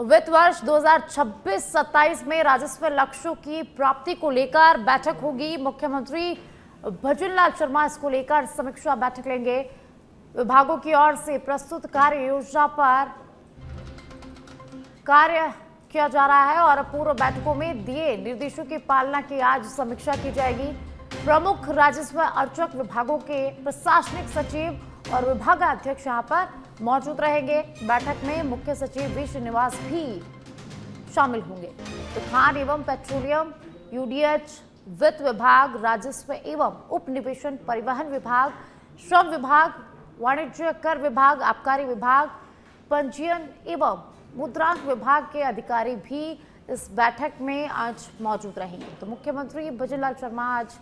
वित्त वर्ष 2026-27 में राजस्व लक्ष्यों की प्राप्ति को लेकर बैठक होगी। मुख्यमंत्री भजनलाल शर्मा इसको लेकर समीक्षा बैठक लेंगे। विभागों की ओर से प्रस्तुत कार्य योजना पर कार्य किया जा रहा है और पूर्व बैठकों में दिए निर्देशों की पालना की आज समीक्षा की जाएगी। प्रमुख राजस्व अर्चक विभागों के प्रशासनिक सचिव और विभागाध्यक्ष यहां पर मौजूद रहेंगे। बैठक में मुख्य सचिव वी श्रीनिवास भी शामिल होंगे। तो खान एवं पेट्रोलियम, यूडीएच, वित्त विभाग, राजस्व एवं उपनिवेशन, परिवहन विभाग, श्रम विभाग, वाणिज्य कर विभाग, आबकारी विभाग, पंजीयन एवं मुद्रांक विभाग के अधिकारी भी इस बैठक में आज मौजूद रहेंगे। तो मुख्यमंत्री भजनलाल शर्मा आज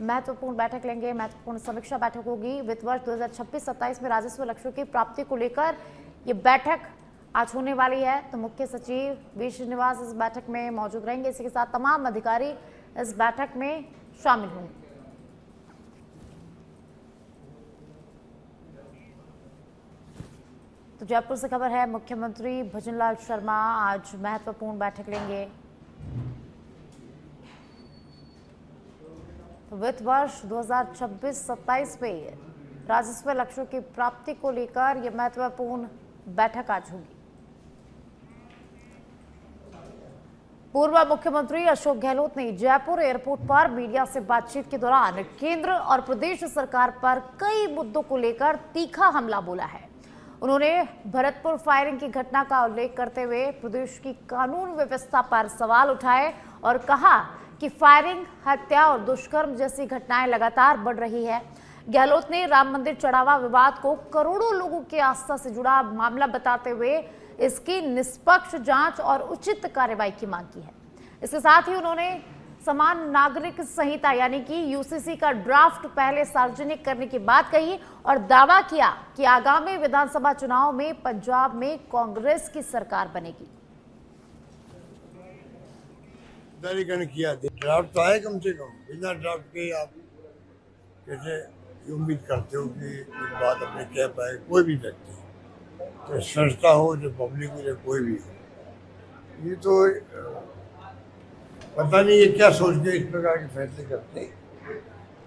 महत्वपूर्ण बैठक लेंगे। महत्वपूर्ण समीक्षा बैठक होगी। वित्त वर्ष 2026-27 में राजस्व लक्ष्यों की प्राप्ति को लेकर ये बैठक आज होने वाली है। तो मुख्य सचिव वी श्रीनिवास इस बैठक में मौजूद रहेंगे। इसी के साथ तमाम अधिकारी इस बैठक में शामिल होंगे। तो जयपुर से खबर है, मुख्यमंत्री भजनलाल शर्मा आज महत्वपूर्ण बैठक लेंगे। तो वित्त वर्ष 2026-27 में राजस्व लक्ष्यों की प्राप्ति को लेकर यह महत्वपूर्ण बैठक आज होगी। पूर्व मुख्यमंत्री अशोक गहलोत ने जयपुर एयरपोर्ट पर मीडिया से बातचीत के दौरान केंद्र और प्रदेश सरकार पर कई मुद्दों को लेकर तीखा हमला बोला है। उन्होंने भरतपुर फायरिंग की घटना का उल्लेख करते हुए प्रदेश की कानून व्यवस्था पर सवाल उठाए और कहा कि फायरिंग, हत्या और दुष्कर्म जैसी घटनाएं लगातार बढ़ रही है। गहलोत ने राम मंदिर चढ़ावा विवाद को करोड़ों लोगों की आस्था से जुड़ा मामला बताते हुए इसकी निष्पक्ष जांच और उचित कार्रवाई की मांग की है। इसके साथ ही उन्होंने समान नागरिक संहिता यानी कि यूसीसी का ड्राफ्ट पहले सार्वजनिक करने की बात कही और दावा किया कि आगामी विधानसभा चुनाव में पंजाब में कांग्रेस की सरकार बनेगी। किया ड्राफ्ट तो आए कम से कम, बिना ड्राफ्ट के आप कैसे उम्मीद करते हो कि कुछ बात अपने कह पाए कोई भी व्यक्ति, तो संस्था हो, जो पब्लिक हो, कोई भी हो। ये तो पता नहीं ये क्या सोच के इस प्रकार के फैसले करते हैं।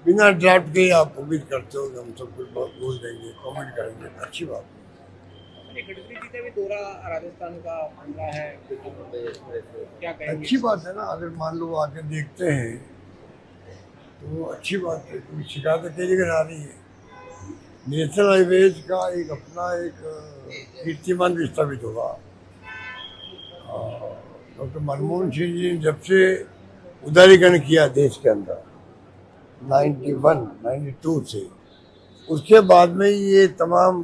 बिना ड्राफ्ट के आप उम्मीद करते हो कि हम सब कुछ बोल देंगे, कमेंट करेंगे, अच्छी बात है। भी दौरा राजस्थान का हमला है, क्या कहेंगे? अच्छी बात है ना, अगर मान लो आके देखते हैं तो अच्छी बात है। कोई शिकायत कई जगह आ रही है। नेशनल हाईवेज का एक अपना एक कीर्तिमान भी स्थापित होगा। डॉक्टर मनमोहन सिंह जी ने जब से उदारीकरण किया देश के अंदर 91-92 से, उसके बाद में ये तमाम,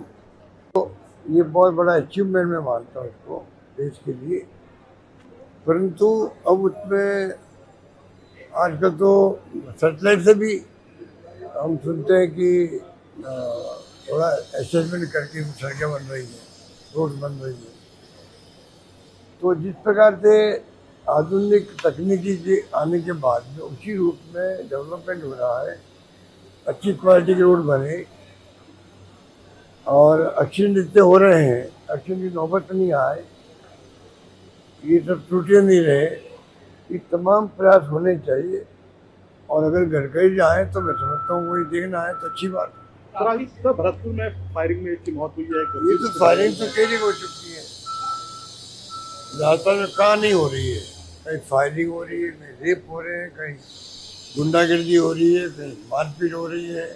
तो ये बहुत बड़ा अचीवमेंट मैं मानता हूँ इसको देश के लिए। परंतु अब उसमें आजकल तो सैटेलाइट से भी हम सुनते हैं कि थोड़ा असेसमेंट करके सड़कें बन रही हैं, रोड बन रही है। तो जिस प्रकार से आधुनिक तकनीकी के आने के बाद में उसी रूप में डेवलपमेंट हो रहा है, अच्छी क्वालिटी के रोड बने और एक्सीडेंट जितने हो रहे हैं, एक्सीडेंट की नौबत नहीं आए, ये सब त्रुटियाँ नहीं रहे, ये तमाम प्रयास होने चाहिए। और अगर गडकरी जाए तो मैं समझता हूँ वही देखना है तो अच्छी बात है। भरतपुर में फायरिंग में इसकी मौत हुई है। ये तो फायरिंग तो कई जगह हो चुकी है, राजस्थान में कहाँ नहीं हो रही है। कहीं फायरिंग हो रही है, कहीं रेप हो रहे हैं, कहीं गुंडागर्दी हो रही है, कहीं मारपीट हो रही है।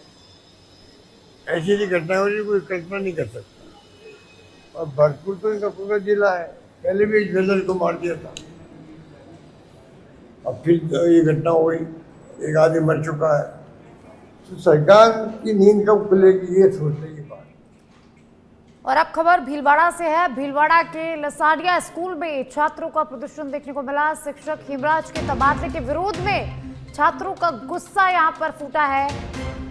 ऐसी ऐसी घटनाएं हो रही है, कोई कल्पना नहीं कर सकता। और भरतपुर तो इनका पूरा जिला है, पहले भी एक ज्वेलर को मार दिया था, अब फिर ये घटना हो गई, एक आदमी मर चुका है। तो सरकार की नींद कब खुलेगी, ये सोचने की बात। और अब खबर भीलवाड़ा से है। भीलवाड़ा के लसाडिया स्कूल में छात्रों का प्रदर्शन देखने को मिला। शिक्षक हिमराज के तबादले के विरोध में छात्रों का गुस्सा यहां पर फूटा है।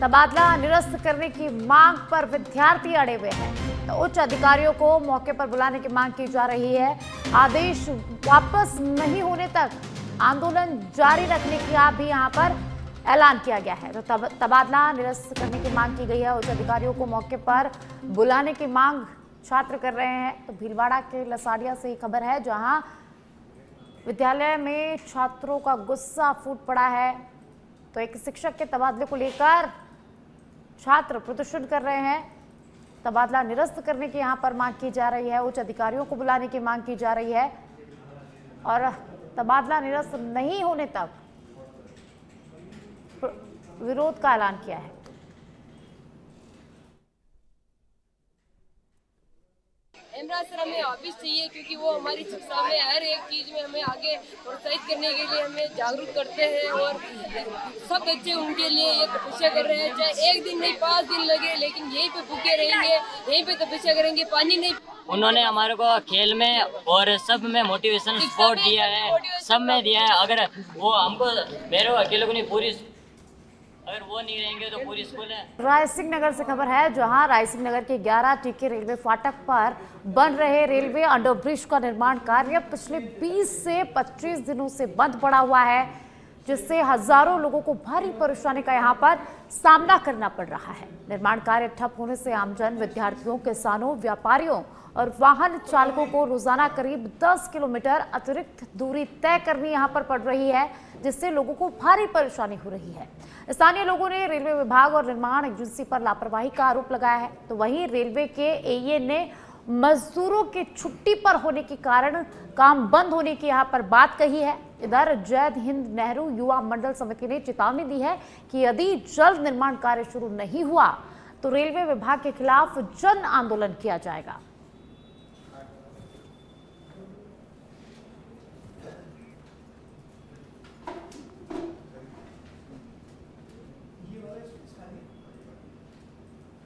तबादला निरस्त करने की मांग पर विद्यार्थी अड़े हुए हैं। तो उच्च अधिकारियों को मौके पर बुलाने की मांग की जा रही है। आदेश वापस नहीं होने तक आंदोलन जारी रखने का भी यहां पर ऐलान किया गया है। तो तबादला निरस्त करने की मांग की गई है। उच्च अधिकारियों को मौके पर बुलाने की मांग छात्र कर रहे हैं। तो भीलवाड़ा के लसाड़िया से खबर है, जहां विद्यालय में छात्रों का गुस्सा फूट पड़ा है। तो एक शिक्षक के तबादले को लेकर छात्र प्रदर्शन कर रहे हैं। तबादला निरस्त करने की यहां पर मांग की जा रही है, उच्च अधिकारियों को बुलाने की मांग की जा रही है और तबादला निरस्त नहीं होने तक विरोध का ऐलान किया है। हेमराज सर हमें वापिस चाहिए, क्योंकि वो हमारी शिक्षा में हर एक चीज़ में हमें आगे प्रोत्साहित करने के लिए हमें जागरूक करते हैं और सब बच्चे उनके लिए ये तपस्या कर रहे हैं। चाहे एक दिन नहीं 5 दिन लगे, लेकिन यहीं पे भूखे रहेंगे, यहीं पे तपस्या करेंगे। पानी नहीं, उन्होंने हमारे को खेल में और सब में मोटिवेशन सपोर्ट दिया है, सब में दिया है। अगर वो हमको मेरे अकेले को नहीं, पूरी अगर वो नहीं रहेंगे तो पूरी स्कूल है। रायसिंह नगर से खबर है, जहां रायसिंह नगर के 11 टीके रेलवे फाटक पर बन रहे रेलवे अंडरब्रिज का निर्माण कार्य पिछले 20 से 25 दिनों से बंद पड़ा हुआ है, जिससे हजारों लोगों को भारी परेशानी का यहां पर सामना करना पड़ रहा है। निर्माण कार्य ठप होने से आमजन, विद्यार्थियों, किसानों, व्यापारियों और वाहन चालकों को रोजाना करीब 10 किलोमीटर अतिरिक्त दूरी तय करनी यहां पर पड़ रही है, जिससे लोगों को भारी परेशानी हो रही है। स्थानीय लोगों ने रेलवे विभाग और निर्माण एजेंसी पर लापरवाही का आरोप लगाया है। तो वहीं रेलवे के एईए ने मजदूरों के छुट्टी पर होने के कारण काम बंद होने की यहां पर बात कही है। इधर जय हिंद नेहरू युवा मंडल समिति ने चेतावनी दी है कि यदि जल्द निर्माण कार्य शुरू नहीं हुआ तो रेलवे विभाग के खिलाफ जन आंदोलन किया जाएगा।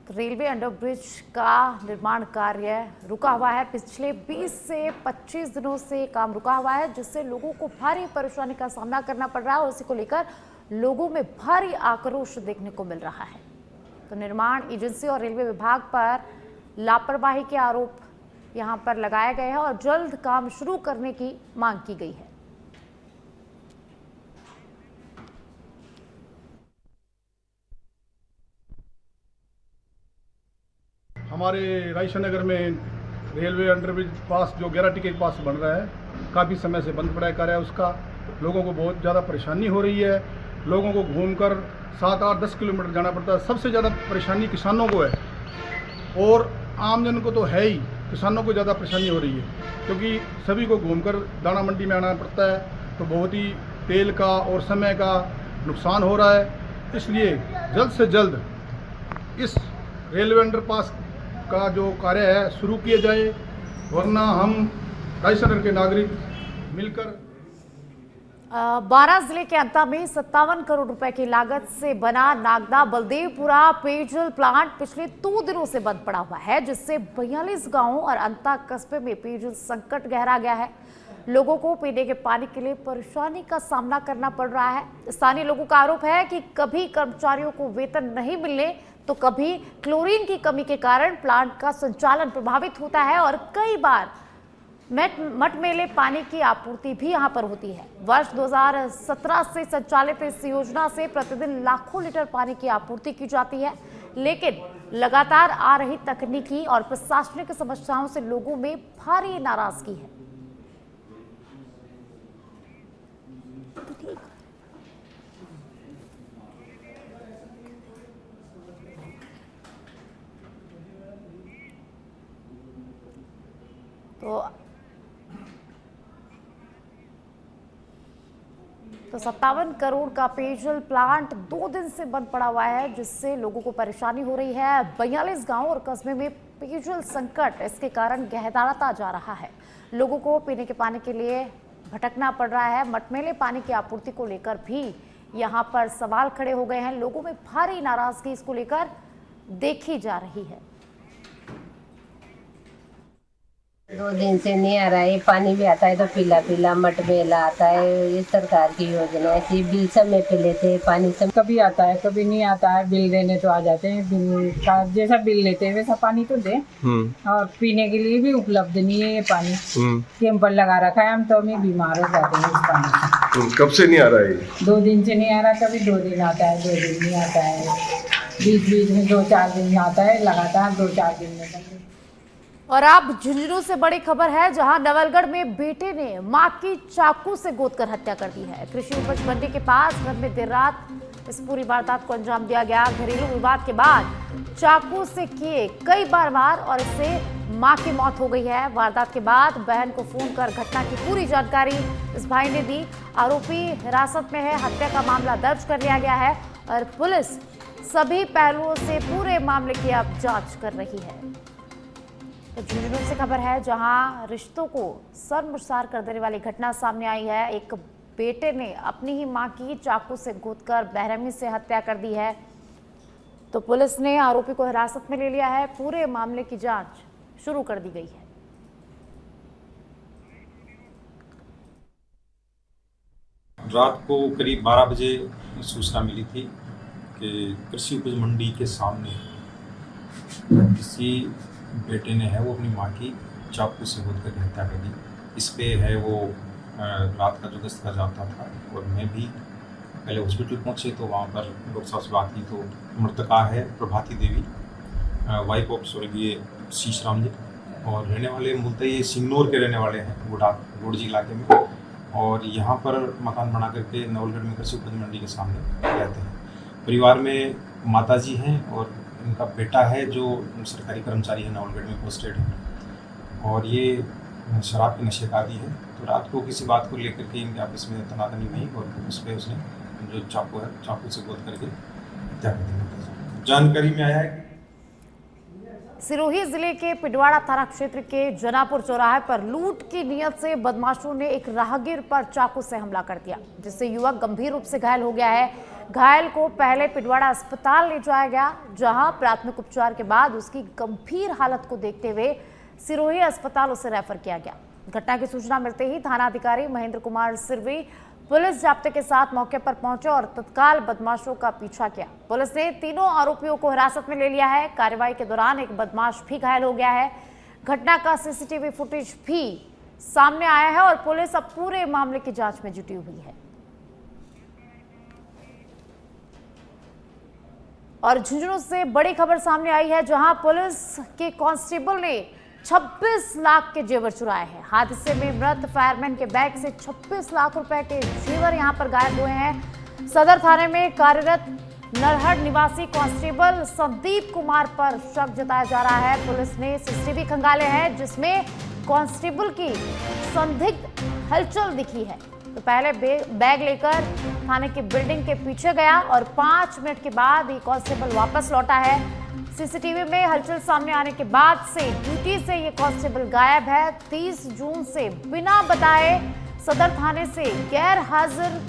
रेलवे अंडरब्रिज का निर्माण कार्य रुका हुआ है। पिछले 20 से 25 दिनों से काम रुका हुआ है, जिससे लोगों को भारी परेशानी का सामना करना पड़ रहा है और इसी को लेकर लोगों में भारी आक्रोश देखने को मिल रहा है। तो निर्माण एजेंसी और रेलवे विभाग पर लापरवाही के आरोप यहां पर लगाए गए हैं और जल्द काम शुरू करने की मांग की गई है। हमारे रायसिंह नगर में रेलवे अंडरब्रिज पास जो 11 टीके के पास बन रहा है, काफ़ी समय से बंद पड़ा है कार्य उसका। लोगों को बहुत ज़्यादा परेशानी हो रही है। लोगों को घूमकर 7, 8, 10 किलोमीटर जाना पड़ता है। सबसे ज़्यादा परेशानी किसानों को है और आमजन को तो है ही, किसानों को ज़्यादा परेशानी हो रही है, क्योंकि सभी को घूमकर दाना मंडी में आना पड़ता है। तो बहुत ही तेल का और समय का नुकसान हो रहा है। इसलिए जल्द से जल्द इस रेलवे अंडरपास का जो कार्य है शुरू किया जाए, वरना हम रायसिंह नगर के नागरिक मिलकर 12 जिले के अंता में 57 करोड़ रुपए की लागत से बना नागदा बलदेवपुरा पेयजल प्लांट पिछले 2 दिनों से बंद पड़ा हुआ है, जिससे 42 गांवों और अंता कस्बे में पेयजल संकट गहरा गया है। लोगों को पीने के पानी के लिए परेशानी का सामना करना पड़ रहा है। स्थानीय लोगों का आरोप है कि कभी कर्मचारियों को वेतन नहीं मिलने तो कभी क्लोरीन की कमी के कारण प्लांट का संचालन प्रभावित होता है और कई बार मटमेले पानी की आपूर्ति भी यहां पर होती है। वर्ष 2017 से संचालित इस योजना से प्रतिदिन लाखों लीटर पानी की आपूर्ति की जाती है, लेकिन लगातार आ रही तकनीकी और प्रशासनिक समस्याओं से लोगों में भारी नाराजगी है। तो 57 करोड़ का पेयजल प्लांट 2 दिन से बंद पड़ा हुआ है, जिससे लोगों को परेशानी हो रही है। 42 गांव और कस्बे में पेयजल संकट इसके कारण गहराता जा रहा है। लोगों को पीने के पानी के लिए भटकना पड़ रहा है। मटमेले पानी की आपूर्ति को लेकर भी यहां पर सवाल खड़े हो गए हैं। लोगों में भारी नाराजगी इसको लेकर देखी जा रही है। 2 दिन से नहीं आ रहा है। पानी भी आता है तो पीला पीला मटमेला आता है। ये सरकार की योजना है। ऐसी बिल समय पे लेते हैं, पानी सब कभी आता है कभी नहीं आता है। बिल देने तो आ जाते हैं, बिल का जैसा बिल लेते हैं वैसा पानी तो दे। और पीने के लिए भी उपलब्ध नहीं है ये पानी। कैंपर लगा रखा है, हम तो हमें बीमार हो जाते हैं इस पानी से। कब से नहीं आ रहा है? 2 दिन से नहीं आ रहा। कभी 2 दिन आता है, 2 दिन नहीं आता है। बीच बीच में 2-4 दिन आता है, लगातार 2-4 दिन में। और अब झुंझुनू से बड़ी खबर है, जहां नवलगढ़ में बेटे ने मां की चाकू से गोदकर हत्या कर दी है। कृषि उपज मंडी के पास घर में देर रात इस पूरी वारदात को अंजाम दिया गया। घरेलू विवाद के बाद चाकू से किए कई बार वार और इससे मां की मौत हो गई है। वारदात के बाद बहन को फोन कर घटना की पूरी जानकारी इस भाई ने दी। आरोपी हिरासत में है। हत्या का मामला दर्ज कर लिया गया है और पुलिस सभी पहलुओं से पूरे मामले की अब जांच कर रही है। तो झुंझुनू से खबर है, जहां रिश्तों को शर्मसार कर देने वाली घटना सामने आई है। एक बेटे ने अपनी ही मां की चाकू से गोदकर बेरहमी से हत्या कर दी है। तो पुलिस ने आरोपी को हिरासत में ले लिया है। पूरे मामले की जांच शुरू कर दी गई है। रात को करीब 12 बजे सूचना मिली थी कि कृषि उपज मंडी के सामने किसी बेटे ने वो अपनी मां की चाकू से गोद कर हत्या कर दी। इस पे है वो रात का जो गश्त का जाता था और मैं भी पहले हॉस्पिटल पहुंचे तो वहाँ पर डॉक्टर साहब से बात की तो मृतका है प्रभाती देवी, वाइफ ऑफ स्वर्गीय शीश राम जी, और रहने वाले मूलतः ये सिंगनौर के रहने वाले हैं, गोड़जी इलाके में, और यहाँ पर मकान बना करके नवलगढ़ में कृषि उपज मंडी के सामने रहते हैं। परिवार में माताजी हैं और इनका बेटा है जो सरकारी कर्मचारी है, नवलगढ़ में पोस्टेड है, और ये शराब के नशे का आदी है। तो रात को किसी बात को लेकर के इनके आपस में तनातनी हुई और उस पर उसने जो चाकू है चाकू से गोद करके हत्या कर दी। जानकारी में आया है सिरोही जिले के पिडवाड़ा थाना क्षेत्र के जनापुर चौराहे पर लूट की नियत से बदमाशों ने एक राहगीर पर चाकू से हमला कर दिया, जिससे युवक गंभीर रूप से घायल हो गया है। घायल को पहले पिडवाड़ा अस्पताल ले जाया गया, जहां प्राथमिक उपचार के बाद उसकी गंभीर हालत को देखते हुए सिरोही अस्पताल उसे रेफर किया गया। घटना की सूचना मिलते ही थाना अधिकारी महेंद्र कुमार सिरवी पुलिस जाब्ते के साथ मौके पर पहुंचे और तत्काल बदमाशों का पीछा किया। पुलिस ने तीनों आरोपियों को हिरासत में ले लिया है। कार्रवाई के दौरान एक बदमाश भी घायल हो गया है। घटना का सीसीटीवी फुटेज भी सामने आया है और पुलिस अब पूरे मामले की जांच में जुटी हुई है। और झुंझुनू से बड़ी खबर सामने आई है, जहां पुलिस के कांस्टेबल ने 26 लाख के जेवर चुराए हैं। हादसे में मृत फायरमैन के बैग से 26 लाख रुपए के जेवर यहां पर गायब हुए हैं। सदर थाने में कार्यरत नरहड़ निवासी कांस्टेबल संदीप कुमार पर शक जताया जा रहा है। पुलिस ने सीसीटीवी खंगाले हैं, जिसमें कांस्टेबल की संदिग्ध हलचल दिखी है। तो पहले बैग लेकर थाने की बिल्डिंग के पीछे गया और 5 मिनट के बाद ये कांस्टेबल वापस लौटा है। सीसीटीवी में हलचल सामने आने के बाद से ड्यूटी से ये कांस्टेबल गायब है। 30 जून से बिना बताए सदर थाने से गैर हाजिर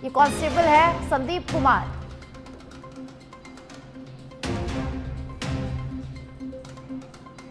ये कांस्टेबल है संदीप कुमार।